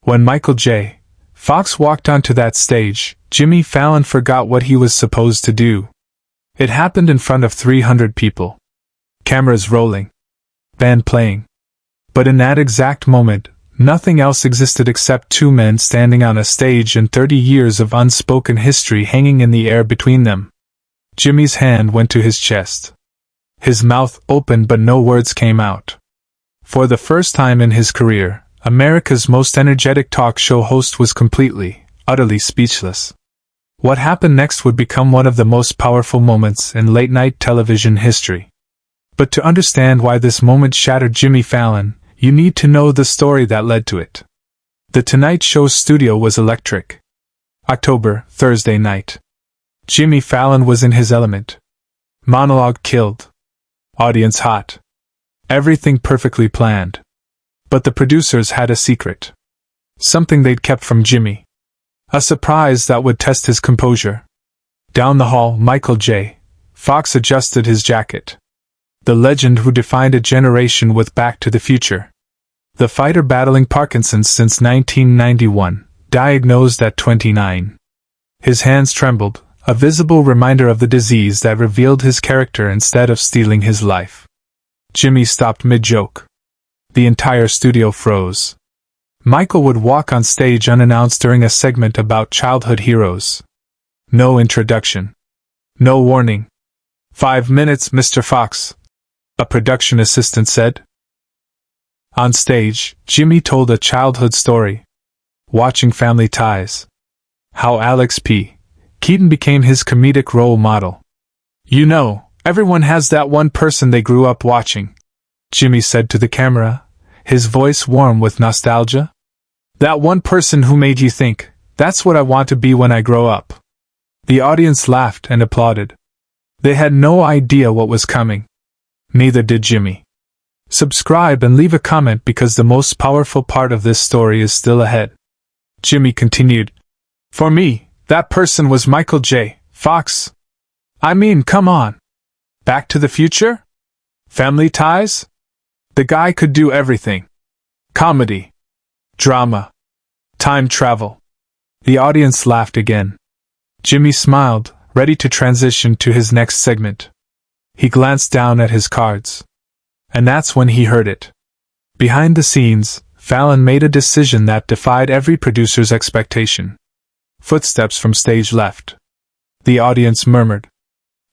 When Michael J. Fox walked onto that stage, Jimmy Fallon forgot what he was supposed to do. It happened in front of 300 people. Cameras rolling. Band playing. But in that exact moment, nothing else existed except two men standing on a stage and 30 years of unspoken history hanging in the air between them. Jimmy's hand went to his chest. His mouth opened but no words came out. For the first time in his career, America's most energetic talk show host was completely, utterly speechless. What happened next would become one of the most powerful moments in late-night television history. But to understand why this moment shattered Jimmy Fallon, you need to know the story that led to it. The Tonight Show studio was electric. October, Thursday night. Jimmy Fallon was in his element. Monologue killed. Audience hot. Everything perfectly planned. But the producers had a secret. Something they'd kept from Jimmy. A surprise that would test his composure. Down the hall, Michael J. Fox adjusted his jacket. The legend who defined a generation with Back to the Future. The fighter battling Parkinson's since 1991, diagnosed at 29. His hands trembled, a visible reminder of the disease that revealed his character instead of stealing his life. Jimmy stopped mid-joke. The entire studio froze. Michael would walk on stage unannounced during a segment about childhood heroes. No introduction. No warning. 5 minutes, Mr. Fox, a production assistant said. On stage, Jimmy told a childhood story. Watching Family Ties. How Alex P. Keaton became his comedic role model. You know, everyone has that one person they grew up watching, Jimmy said to the camera, his voice warm with nostalgia. That one person who made you think, that's what I want to be when I grow up. The audience laughed and applauded. They had no idea what was coming. Neither did Jimmy. Subscribe and leave a comment because the most powerful part of this story is still ahead. Jimmy continued. For me, that person was Michael J. Fox. I mean, come on. Back to the Future? Family Ties? The guy could do everything. Comedy. Drama. Time travel. The audience laughed again. Jimmy smiled, ready to transition to his next segment. He glanced down at his cards. And that's when he heard it. Behind the scenes, Fallon made a decision that defied every producer's expectation. Footsteps from stage left. The audience murmured.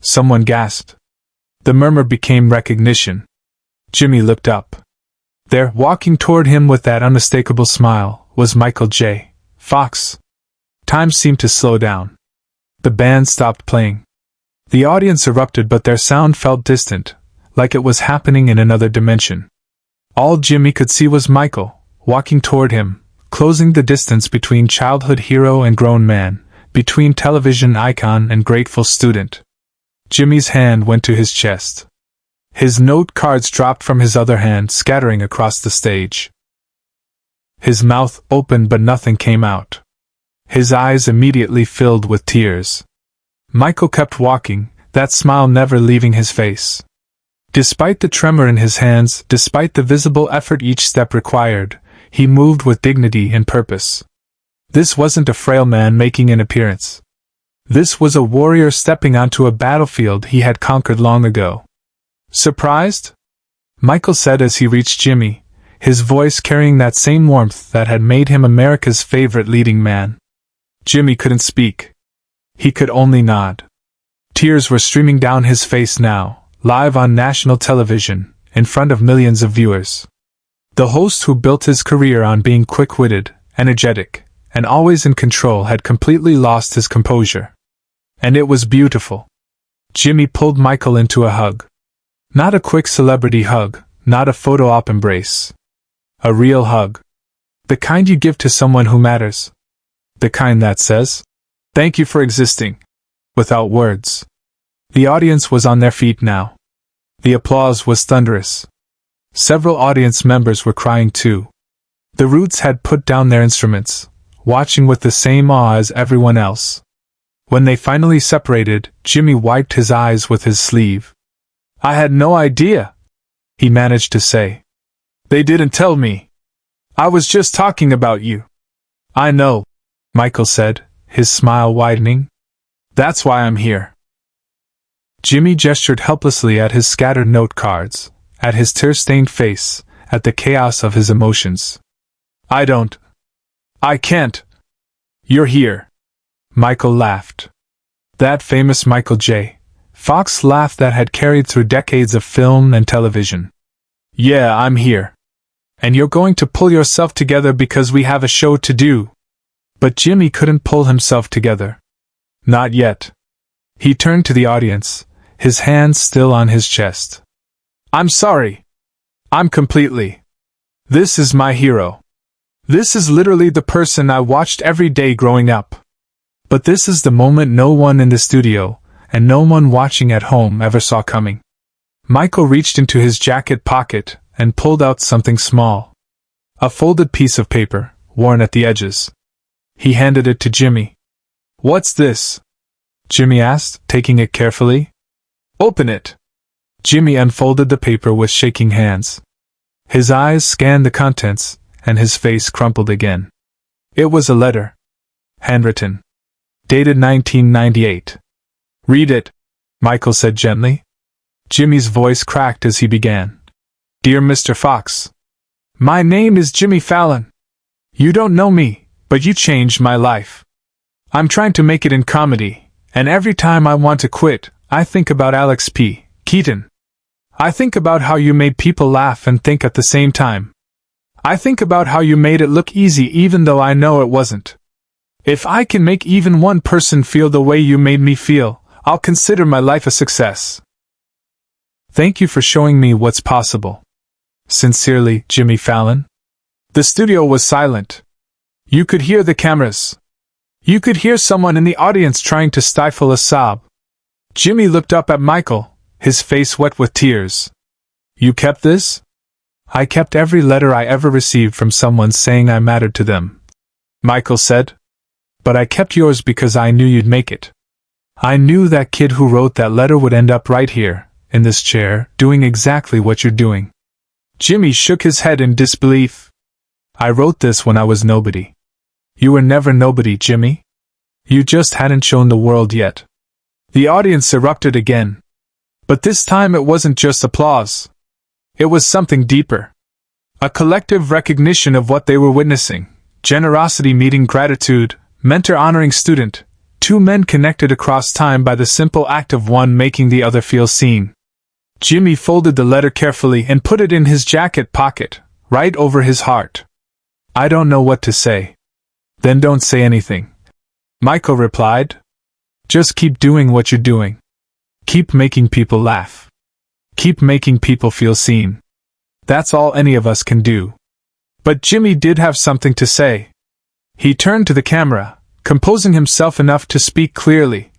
Someone gasped. The murmur became recognition. Jimmy looked up. There, walking toward him with that unmistakable smile, was Michael J. Fox. Time seemed to slow down. The band stopped playing. The audience erupted, but their sound felt distant, like it was happening in another dimension. All Jimmy could see was Michael, walking toward him, closing the distance between childhood hero and grown man, between television icon and grateful student. Jimmy's hand went to his chest. His note cards dropped from his other hand, scattering across the stage. His mouth opened but nothing came out. His eyes immediately filled with tears. Michael kept walking, that smile never leaving his face. Despite the tremor in his hands, despite the visible effort each step required, he moved with dignity and purpose. This wasn't a frail man making an appearance. This was a warrior stepping onto a battlefield he had conquered long ago. Surprised? Michael said as he reached Jimmy, his voice carrying that same warmth that had made him America's favorite leading man. Jimmy couldn't speak. He could only nod. Tears were streaming down his face now, live on national television, in front of millions of viewers. The host who built his career on being quick-witted, energetic, and always in control had completely lost his composure. And it was beautiful. Jimmy pulled Michael into a hug. Not a quick celebrity hug, not a photo-op embrace. A real hug. The kind you give to someone who matters. The kind that says, "Thank you for existing," without words. The audience was on their feet now. The applause was thunderous. Several audience members were crying too. The Roots had put down their instruments, watching with the same awe as everyone else. When they finally separated, Jimmy wiped his eyes with his sleeve. I had no idea, he managed to say. They didn't tell me. I was just talking about you. I know, Michael said, his smile widening. That's why I'm here. Jimmy gestured helplessly at his scattered note cards, at his tear-stained face, at the chaos of his emotions. I can't. You're here. Michael laughed. That famous Michael J. Fox laugh that had carried through decades of film and television. Yeah, I'm here. And you're going to pull yourself together because we have a show to do. But Jimmy couldn't pull himself together. Not yet. He turned to the audience, his hands still on his chest. I'm sorry. I'm completely. This is my hero. This is literally the person I watched every day growing up. But this is the moment no one in the studio, and no one watching at home ever saw coming. Michael reached into his jacket pocket and pulled out something small. A folded piece of paper, worn at the edges. He handed it to Jimmy. What's this? Jimmy asked, taking it carefully. Open it. Jimmy unfolded the paper with shaking hands. His eyes scanned the contents, and his face crumpled again. It was a letter. Handwritten. Dated 1998. Read it, Michael said gently. Jimmy's voice cracked as he began. Dear Mr. Fox. My name is Jimmy Fallon. You don't know me, but you changed my life. I'm trying to make it in comedy, and every time I want to quit, I think about Alex P. Keaton. I think about how you made people laugh and think at the same time. I think about how you made it look easy even though I know it wasn't. If I can make even one person feel the way you made me feel, I'll consider my life a success. Thank you for showing me what's possible. Sincerely, Jimmy Fallon. The studio was silent. You could hear the cameras. You could hear someone in the audience trying to stifle a sob. Jimmy looked up at Michael, his face wet with tears. You kept this? I kept every letter I ever received from someone saying I mattered to them, Michael said. But I kept yours because I knew you'd make it. I knew that kid who wrote that letter would end up right here, in this chair, doing exactly what you're doing. Jimmy shook his head in disbelief. I wrote this when I was nobody. You were never nobody, Jimmy. You just hadn't shown the world yet. The audience erupted again. But this time it wasn't just applause. It was something deeper. A collective recognition of what they were witnessing. Generosity meeting gratitude, mentor honoring student, two men connected across time by the simple act of one making the other feel seen. Jimmy folded the letter carefully and put it in his jacket pocket, right over his heart. I don't know what to say. Then don't say anything, Michael replied. Just keep doing what you're doing. Keep making people laugh. Keep making people feel seen. That's all any of us can do. But Jimmy did have something to say. He turned to the camera, composing himself enough to speak clearly.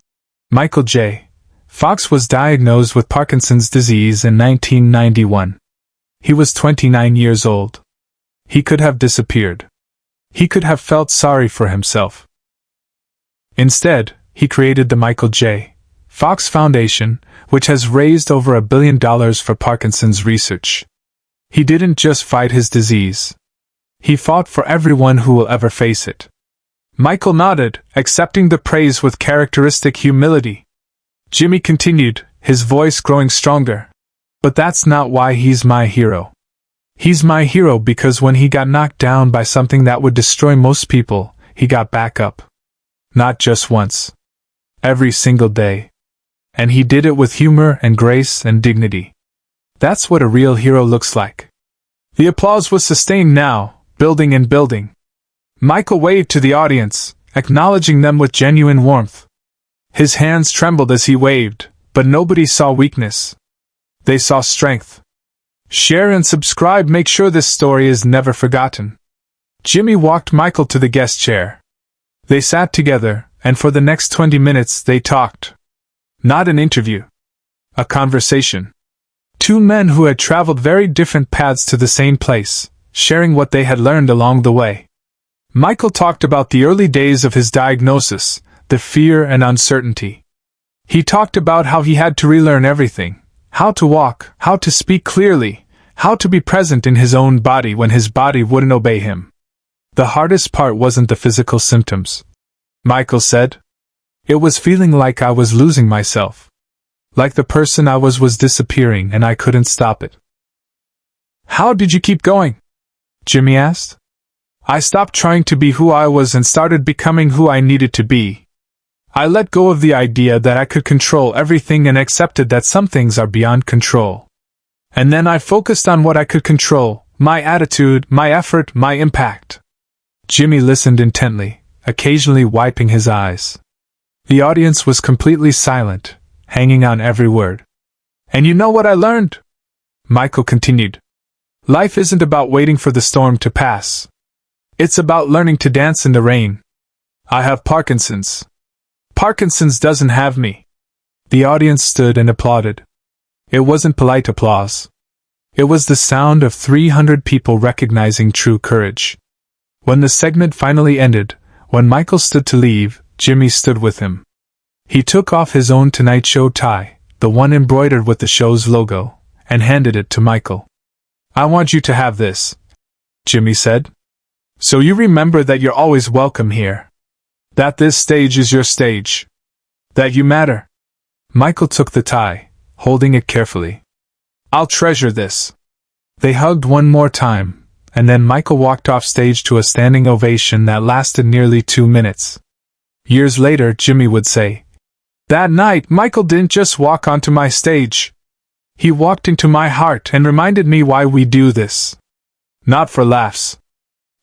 Michael J. Fox was diagnosed with Parkinson's disease in 1991. He was 29 years old. He could have disappeared. He could have felt sorry for himself. Instead, he created the Michael J. Fox Foundation, which has raised over $1 billion for Parkinson's research. He didn't just fight his disease. He fought for everyone who will ever face it. Michael nodded, accepting the praise with characteristic humility. Jimmy continued, his voice growing stronger. But that's not why he's my hero. He's my hero because when he got knocked down by something that would destroy most people, he got back up. Not just once. Every single day. And he did it with humor and grace and dignity. That's what a real hero looks like. The applause was sustained now, building and building. Michael waved to the audience, acknowledging them with genuine warmth. His hands trembled as he waved, but nobody saw weakness. They saw strength. Share and subscribe. Make sure this story is never forgotten. Jimmy walked Michael to the guest chair. They sat together, and for the next 20 minutes they talked. Not an interview. A conversation. Two men who had traveled very different paths to the same place, sharing what they had learned along the way. Michael talked about the early days of his diagnosis, the fear and uncertainty. He talked about how he had to relearn everything, how to walk, how to speak clearly, how to be present in his own body when his body wouldn't obey him. The hardest part wasn't the physical symptoms, Michael said. It was feeling like I was losing myself. Like the person I was disappearing and I couldn't stop it. How did you keep going? Jimmy asked. I stopped trying to be who I was and started becoming who I needed to be. I let go of the idea that I could control everything and accepted that some things are beyond control. And then I focused on what I could control, my attitude, my effort, my impact. Jimmy listened intently, occasionally wiping his eyes. The audience was completely silent, hanging on every word. And you know what I learned? Michael continued. Life isn't about waiting for the storm to pass. It's about learning to dance in the rain. I have Parkinson's. Parkinson's doesn't have me. The audience stood and applauded. It wasn't polite applause. It was the sound of 300 people recognizing true courage. When the segment finally ended, when Michael stood to leave, Jimmy stood with him. He took off his own Tonight Show tie, the one embroidered with the show's logo, and handed it to Michael. I want you to have this, Jimmy said. So you remember that you're always welcome here. That this stage is your stage. That you matter. Michael took the tie, holding it carefully. I'll treasure this. They hugged one more time, and then Michael walked off stage to a standing ovation that lasted nearly 2 minutes. Years later, Jimmy would say, that night, Michael didn't just walk onto my stage. He walked into my heart and reminded me why we do this. Not for laughs.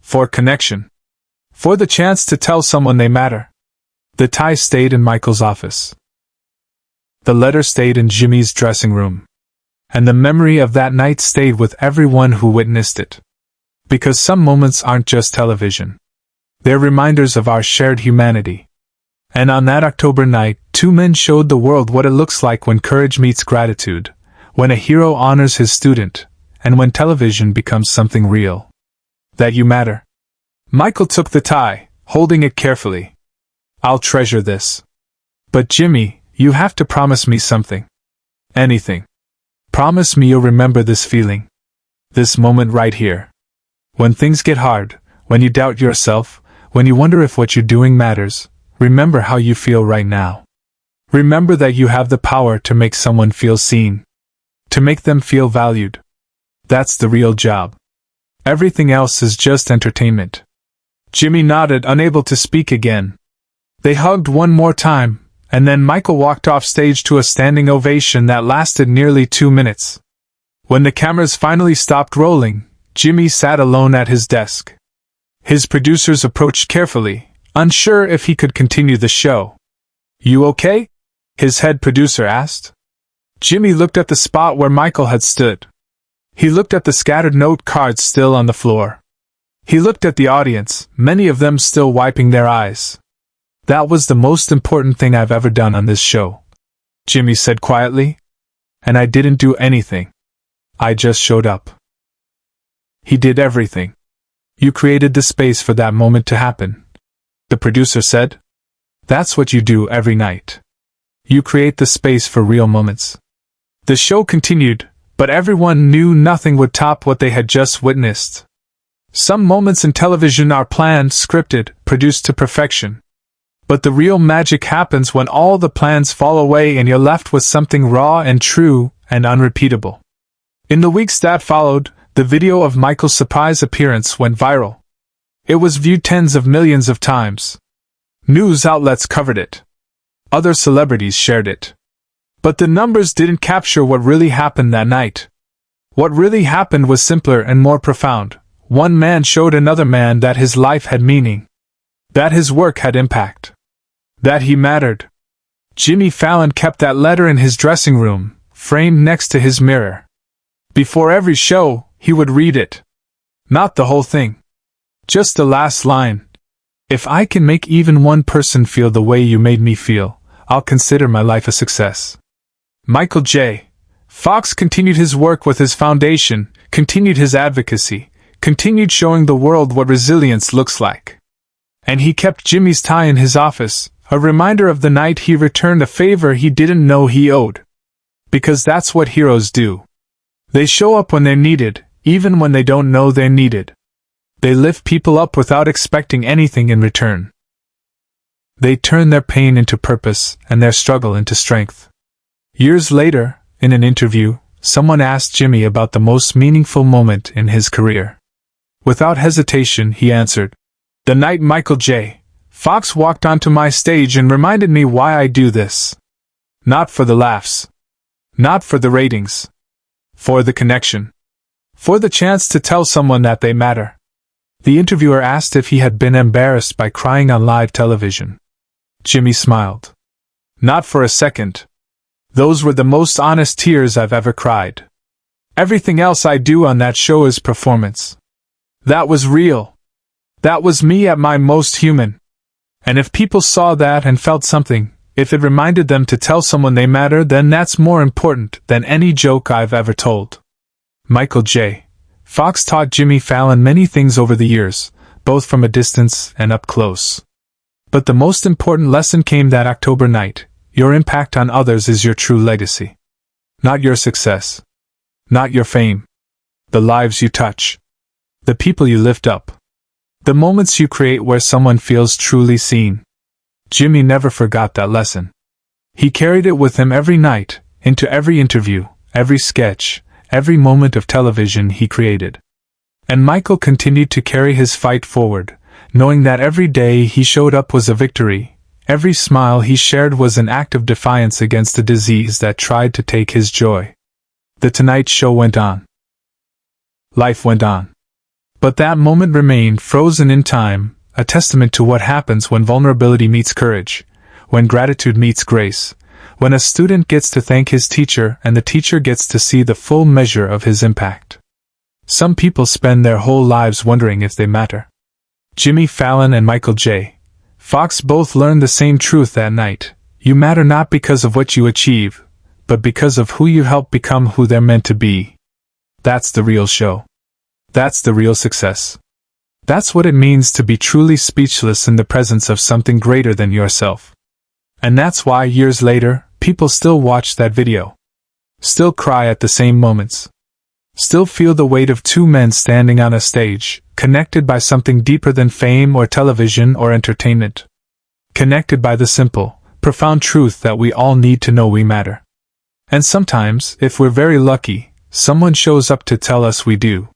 For connection. For the chance to tell someone they matter. The tie stayed in Michael's office. The letter stayed in Jimmy's dressing room. And the memory of that night stayed with everyone who witnessed it. Because some moments aren't just television. They're reminders of our shared humanity. And on that October night, 2 men showed the world what it looks like when courage meets gratitude, when a hero honors his student, and when television becomes something real. That you matter. Michael took the tie, holding it carefully. I'll treasure this. But Jimmy, you have to promise me something. Anything. Promise me you'll remember this feeling. This moment right here. When things get hard, when you doubt yourself, when you wonder if what you're doing matters, remember how you feel right now. Remember that you have the power to make someone feel seen. To make them feel valued. That's the real job. Everything else is just entertainment. Jimmy nodded, unable to speak again. They hugged one more time, and then Michael walked off stage to a standing ovation that lasted nearly 2 minutes. When the cameras finally stopped rolling, Jimmy sat alone at his desk. His producers approached carefully, unsure if he could continue the show. You okay? His head producer asked. Jimmy looked at the spot where Michael had stood. He looked at the scattered note cards still on the floor. He looked at the audience, many of them still wiping their eyes. That was the most important thing I've ever done on this show, Jimmy said quietly. And I didn't do anything. I just showed up. He did everything. You created the space for that moment to happen, the producer said. That's what you do every night. You create the space for real moments. The show continued, but everyone knew nothing would top what they had just witnessed. Some moments in television are planned, scripted, produced to perfection. But the real magic happens when all the plans fall away and you're left with something raw and true and unrepeatable. In the weeks that followed, the video of Michael's surprise appearance went viral. It was viewed tens of millions of times. News outlets covered it. Other celebrities shared it. But the numbers didn't capture what really happened that night. What really happened was simpler and more profound. One man showed another man that his life had meaning. That his work had impact. That he mattered. Jimmy Fallon kept that letter in his dressing room, framed next to his mirror. Before every show, he would read it. Not the whole thing. Just the last line. If I can make even one person feel the way you made me feel, I'll consider my life a success. Michael J. Fox continued his work with his foundation, continued his advocacy, continued showing the world what resilience looks like. And he kept Jimmy's tie in his office, a reminder of the night he returned a favor he didn't know he owed. Because that's what heroes do. They show up when they're needed, even when they don't know they're needed. They lift people up without expecting anything in return. They turn their pain into purpose and their struggle into strength. Years later, in an interview, someone asked Jimmy about the most meaningful moment in his career. Without hesitation, he answered, "The night Michael J. Fox walked onto my stage and reminded me why I do this. Not for the laughs. Not for the ratings. For the connection. For the chance to tell someone that they matter." The interviewer asked if he had been embarrassed by crying on live television. Jimmy smiled. "Not for a second. Those were the most honest tears I've ever cried. Everything else I do on that show is performance. That was real. That was me at my most human. And if people saw that and felt something, if it reminded them to tell someone they matter, then that's more important than any joke I've ever told." Michael J. Fox taught Jimmy Fallon many things over the years, both from a distance and up close. But the most important lesson came that October night: your impact on others is your true legacy. Not your success. Not your fame. The lives you touch. The people you lift up. The moments you create where someone feels truly seen. Jimmy never forgot that lesson. He carried it with him every night, into every interview, every sketch, every moment of television he created. And Michael continued to carry his fight forward, knowing that every day he showed up was a victory, every smile he shared was an act of defiance against a disease that tried to take his joy. The Tonight Show went on. Life went on. But that moment remained frozen in time, a testament to what happens when vulnerability meets courage, when gratitude meets grace, when a student gets to thank his teacher and the teacher gets to see the full measure of his impact. Some people spend their whole lives wondering if they matter. Jimmy Fallon and Michael J. Fox both learned the same truth that night: you matter not because of what you achieve, but because of who you help become who they're meant to be. That's the real show. That's the real success. That's what it means to be truly speechless in the presence of something greater than yourself. And that's why years later, people still watch that video. Still cry at the same moments. Still feel the weight of two men standing on a stage, connected by something deeper than fame or television or entertainment. Connected by the simple, profound truth that we all need to know we matter. And sometimes, if we're very lucky, someone shows up to tell us we do.